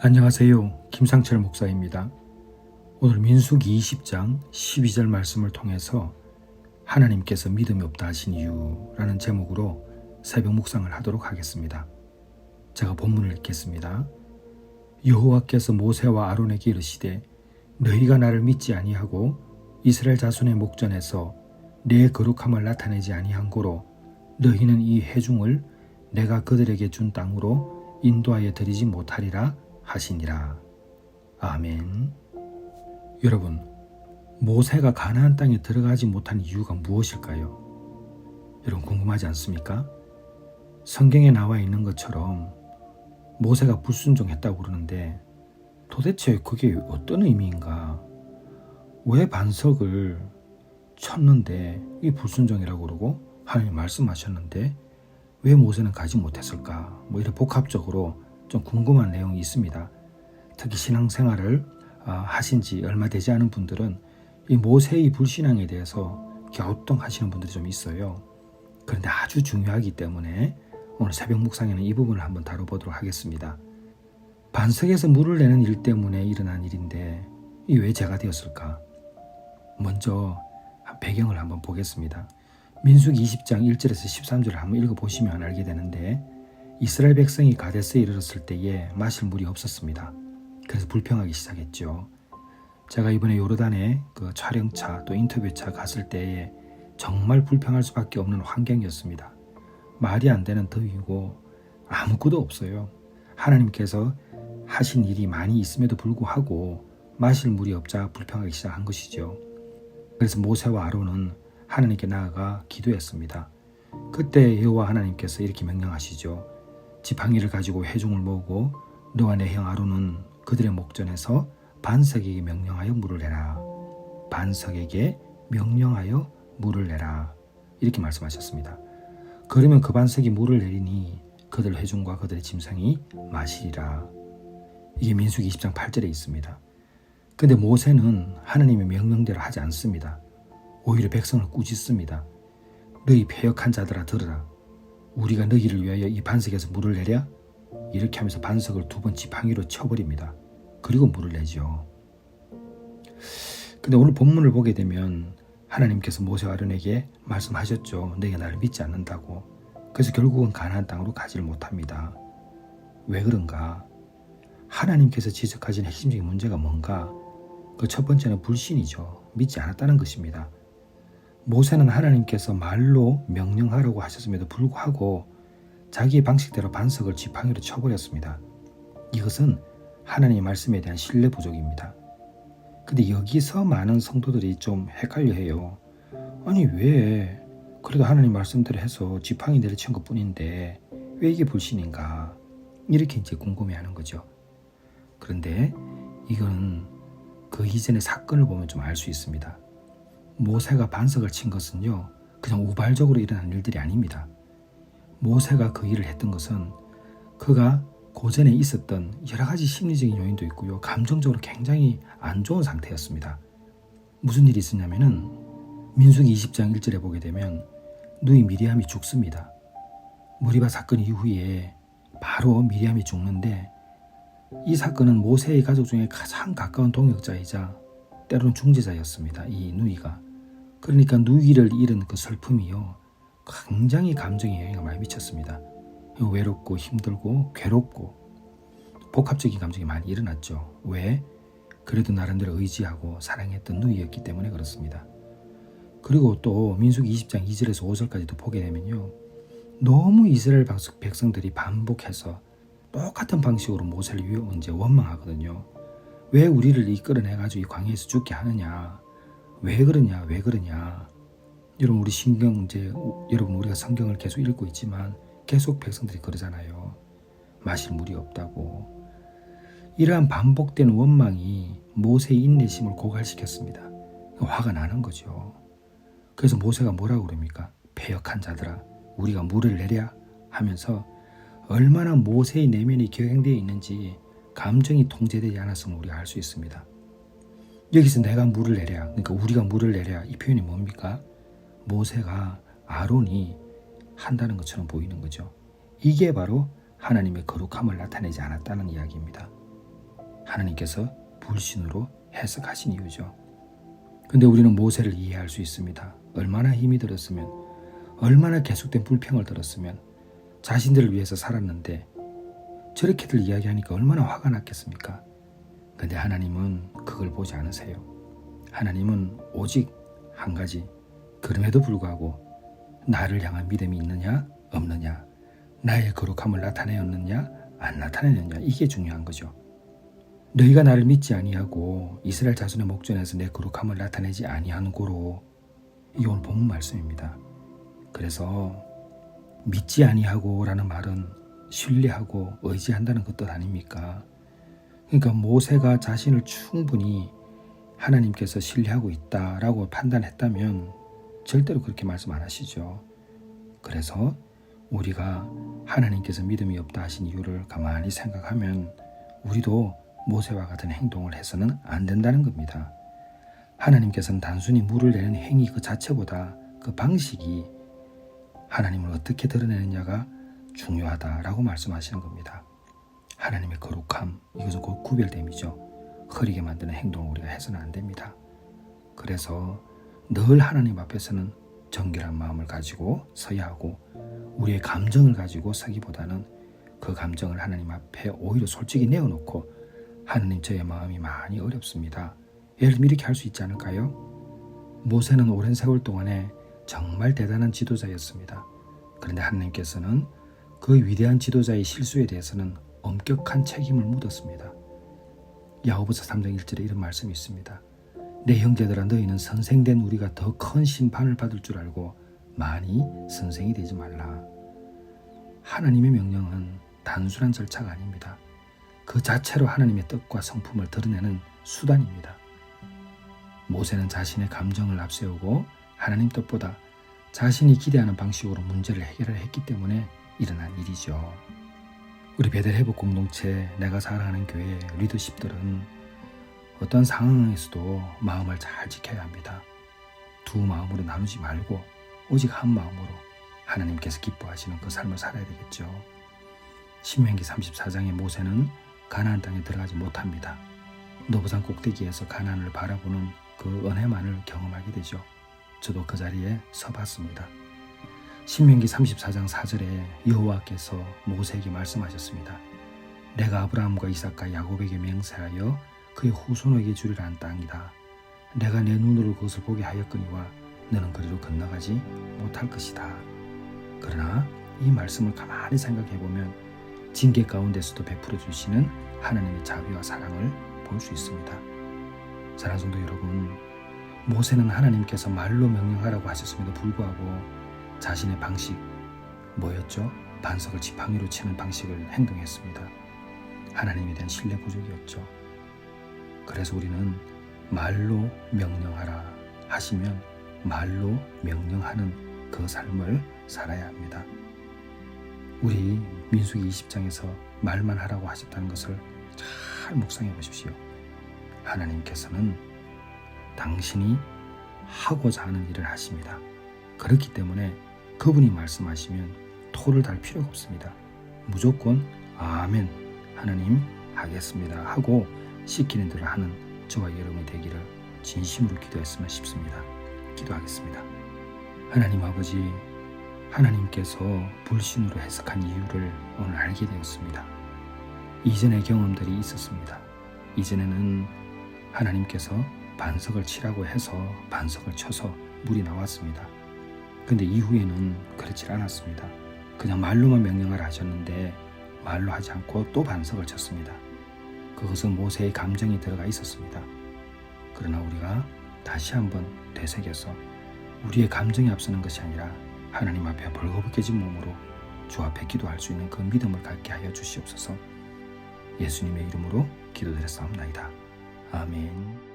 안녕하세요. 김상철 목사입니다. 오늘 민수기 20장 12절 말씀을 통해서 하나님께서 믿음이 없다 하신 이유라는 제목으로 새벽 묵상을 하도록 하겠습니다. 제가 본문을 읽겠습니다. 여호와께서 모세와 아론에게 이르시되 너희가 나를 믿지 아니하고 이스라엘 자손의 목전에서 내 거룩함을 나타내지 아니한 고로 너희는 이 회중을 내가 그들에게 준 땅으로 인도하여 드리지 못하리라 하시니라. 아멘. 여러분, 모세가 가나안 땅에 들어가지 못한 이유가 무엇일까요? 여러분 궁금하지 않습니까? 성경에 나와 있는 것처럼 모세가 불순종했다고 그러는데 도대체 그게 어떤 의미인가? 왜 반석을 쳤는데 이 불순종이라고 그러고 하나님 말씀하셨는데 왜 모세는 가지 못했을까? 이런 복합적으로 좀 궁금한 내용이 있습니다. 특히 신앙생활을 하신 지 얼마 되지 않은 분들은 이 모세의 불신앙에 대해서 갸우뚱하시는 분들이 좀 있어요. 그런데 아주 중요하기 때문에 오늘 새벽 묵상에는 이 부분을 한번 다뤄보도록 하겠습니다. 반석에서 물을 내는 일 때문에 일어난 일인데 이 왜 죄가 되었을까? 먼저 배경을 한번 보겠습니다. 민수기 20장 1절에서 13절을 한번 읽어보시면 알게 되는데 이스라엘 백성이 가데스에 이르렀을 때에 마실 물이 없었습니다. 그래서 불평하기 시작했죠. 제가 이번에 요르단에 그 촬영차 또 인터뷰차 갔을 때에 정말 불평할 수밖에 없는 환경이었습니다. 말이 안 되는 더위고 아무것도 없어요. 하나님께서 하신 일이 많이 있음에도 불구하고 마실 물이 없자 불평하기 시작한 것이죠. 그래서 모세와 아론은 하나님께 나아가 기도했습니다. 그때 여호와 하나님께서 이렇게 명령하시죠. 지팡이를 가지고 회중을 모으고 너와 내 형 아론은 그들의 목전에서 반석에게 명령하여 물을 내라. 반석에게 명령하여 물을 내라. 이렇게 말씀하셨습니다. 그러면 그 반석이 물을 내리니 그들 회중과 그들의 짐승이 마시리라. 이게 민수기 20장 8절에 있습니다. 그런데 모세는 하나님의 명령대로 하지 않습니다. 오히려 백성을 꾸짖습니다. 너희 패역한 자들아 들으라. 우리가 너희를 위하여 이 반석에서 물을 내랴? 이렇게 하면서 반석을 2번 지팡이로 쳐버립니다. 그리고 물을 내죠. 근데 오늘 본문을 보게 되면 하나님께서 모세와 아론에게 말씀하셨죠. 너희가 나를 믿지 않는다고. 그래서 결국은 가나안 땅으로 가지를 못합니다. 왜 그런가? 하나님께서 지적하신 핵심적인 문제가 뭔가? 그 첫 번째는 불신이죠. 믿지 않았다는 것입니다. 모세는 하나님께서 말로 명령하라고 하셨음에도 불구하고 자기의 방식대로 반석을 지팡이로 쳐버렸습니다. 이것은 하나님의 말씀에 대한 신뢰 부족입니다. 근데 여기서 많은 성도들이 좀 헷갈려해요. 아니 왜 그래도 하나님 말씀대로 해서 지팡이 내려친 것 뿐인데 왜 이게 불신인가? 이렇게 이제 궁금해하는 거죠. 그런데 이건 그 이전의 사건을 보면 좀 알 수 있습니다. 모세가 반석을 친 것은요, 그냥 우발적으로 일어난 일들이 아닙니다. 모세가 그 일을 했던 것은 그가 고전에 있었던 여러 가지 심리적인 요인도 있고요, 감정적으로 굉장히 안 좋은 상태였습니다. 무슨 일이 있었냐면은 민수기 20장 1절에 보게 되면 누이 미리암이 죽습니다. 무리바 사건 이후에 바로 미리암이 죽는데 이 사건은 모세의 가족 중에 가장 가까운 동역자이자 때로는 중재자였습니다. 이 누이가. 그러니까 누이를 잃은 그 슬픔이요, 굉장히 감정에 영향을 많이 미쳤습니다. 외롭고 힘들고 괴롭고 복합적인 감정이 많이 일어났죠. 왜? 그래도 나름대로 의지하고 사랑했던 누이였기 때문에 그렇습니다. 그리고 또 민수기 20장 2절에서 5절까지도 보게 되면요, 너무 이스라엘 백성들이 반복해서 똑같은 방식으로 모세를 이제 원망하거든요. 왜 우리를 이끌어내가지고 이 광야에서 죽게 하느냐? 왜 그러냐? 여러분 여러분 우리가 성경을 계속 읽고 있지만 계속 백성들이 그러잖아요. 마실 물이 없다고. 이러한 반복된 원망이 모세의 인내심을 고갈시켰습니다. 화가 나는 거죠. 그래서 모세가 뭐라고 그럽니까? 패역한 자들아, 우리가 물을 내랴? 하면서 얼마나 모세의 내면이 격양되어 있는지 감정이 통제되지 않았음을 우리가 알 수 있습니다. 여기서 내가 물을 내랴, 그러니까 우리가 물을 내랴, 이 표현이 뭡니까? 모세가 아론이 한다는 것처럼 보이는 거죠. 이게 바로 하나님의 거룩함을 나타내지 않았다는 이야기입니다. 하나님께서 불신으로 해석하신 이유죠. 근데 우리는 모세를 이해할 수 있습니다. 얼마나 힘이 들었으면, 얼마나 계속된 불평을 들었으면 자신들을 위해서 살았는데 저렇게들 이야기하니까 얼마나 화가 났겠습니까? 근데 하나님은 그걸 보지 않으세요. 하나님은 오직 한 가지, 그럼에도 불구하고 나를 향한 믿음이 있느냐 없느냐, 나의 거룩함을 나타내었느냐 안 나타내느냐, 이게 중요한 거죠. 너희가 나를 믿지 아니하고 이스라엘 자손의 목전에서 내 거룩함을 나타내지 아니하는 고로, 이게 오늘 본문 말씀입니다. 그래서 믿지 아니하고 라는 말은 신뢰하고 의지한다는 그 뜻 아닙니까? 그러니까 모세가 자신을 충분히 하나님께서 신뢰하고 있다라고 판단했다면 절대로 그렇게 말씀 안 하시죠. 그래서 우리가 하나님께서 믿음이 없다 하신 이유를 가만히 생각하면 우리도 모세와 같은 행동을 해서는 안 된다는 겁니다. 하나님께서는 단순히 물을 내는 행위 그 자체보다 그 방식이 하나님을 어떻게 드러내느냐가 중요하다라고 말씀하시는 겁니다. 하나님의 거룩함, 이것은 곧 구별됨이죠. 흐리게 만드는 행동을 우리가 해서는 안 됩니다. 그래서 늘 하나님 앞에서는 정결한 마음을 가지고 서야 하고, 우리의 감정을 가지고 서기보다는 그 감정을 하나님 앞에 오히려 솔직히 내어놓고, 하나님 저의 마음이 많이 어렵습니다, 예를 들면 이렇게 할 수 있지 않을까요? 모세는 오랜 세월 동안에 정말 대단한 지도자였습니다. 그런데 하나님께서는 그 위대한 지도자의 실수에 대해서는 엄격한 책임을 묻었습니다. 야고보서 3장 1절에 이런 말씀이 있습니다. 내 형제들아, 너희는 선생된 우리가 더 큰 심판을 받을 줄 알고 많이 선생이 되지 말라. 하나님의 명령은 단순한 절차가 아닙니다. 그 자체로 하나님의 뜻과 성품을 드러내는 수단입니다. 모세는 자신의 감정을 앞세우고 하나님 뜻보다 자신이 기대하는 방식으로 문제를 해결을 했기 때문에 일어난 일이죠. 우리 베델 회복 공동체, 내가 사랑하는 교회 리더십들은 어떤 상황에서도 마음을 잘 지켜야 합니다. 두 마음으로 나누지 말고 오직 한 마음으로 하나님께서 기뻐하시는 그 삶을 살아야 되겠죠. 신명기 34장의 모세는 가나안 땅에 들어가지 못합니다. 노브산 꼭대기에서 가나안을 바라보는 그 은혜만을 경험하게 되죠. 저도 그 자리에 서봤습니다. 신명기 34장 4절에 여호와께서 모세에게 말씀하셨습니다. 내가 아브라함과 이삭과 야곱에게 맹세하여 그의 후손에게 주리라 한 땅이다. 내가 내 눈으로 그것을 보게 하였거니와 너는 그리로 건너가지 못할 것이다. 그러나 이 말씀을 가만히 생각해보면 징계 가운데서도 베풀어 주시는 하나님의 자비와 사랑을 볼 수 있습니다. 사랑하는 성도 여러분, 모세는 하나님께서 말로 명령하라고 하셨음에도 불구하고 자신의 방식, 뭐였죠? 반석을 지팡이로 치는 방식을 행동했습니다. 하나님에 대한 신뢰 부족이었죠. 그래서 우리는 말로 명령하라 하시면 말로 명령하는 그 삶을 살아야 합니다. 우리 민수기 20장에서 말만 하라고 하셨다는 것을 잘 묵상해 보십시오. 하나님께서는 당신이 하고자 하는 일을 하십니다. 그렇기 때문에 그분이 말씀하시면 토를 달 필요가 없습니다. 무조건 아멘, 하나님 하겠습니다 하고 시키는 대로 하는 저와 여러분이 되기를 진심으로 기도했으면 싶습니다. 기도하겠습니다. 하나님 아버지, 하나님께서 불신으로 해석한 이유를 오늘 알게 되었습니다. 이전의 경험들이 있었습니다. 이전에는 하나님께서 반석을 치라고 해서 반석을 쳐서 물이 나왔습니다. 근데 이후에는 그렇지 않았습니다. 그냥 말로만 명령을 하셨는데 말로 하지 않고 또 반석을 쳤습니다. 그것은 모세의 감정이 들어가 있었습니다. 그러나 우리가 다시 한번 되새겨서 우리의 감정이 앞서는 것이 아니라 하나님 앞에 벌거벗겨진 몸으로 주 앞에 기도할 수 있는 그 믿음을 갖게 하여 주시옵소서. 예수님의 이름으로 기도드렸사옵나이다. 아멘.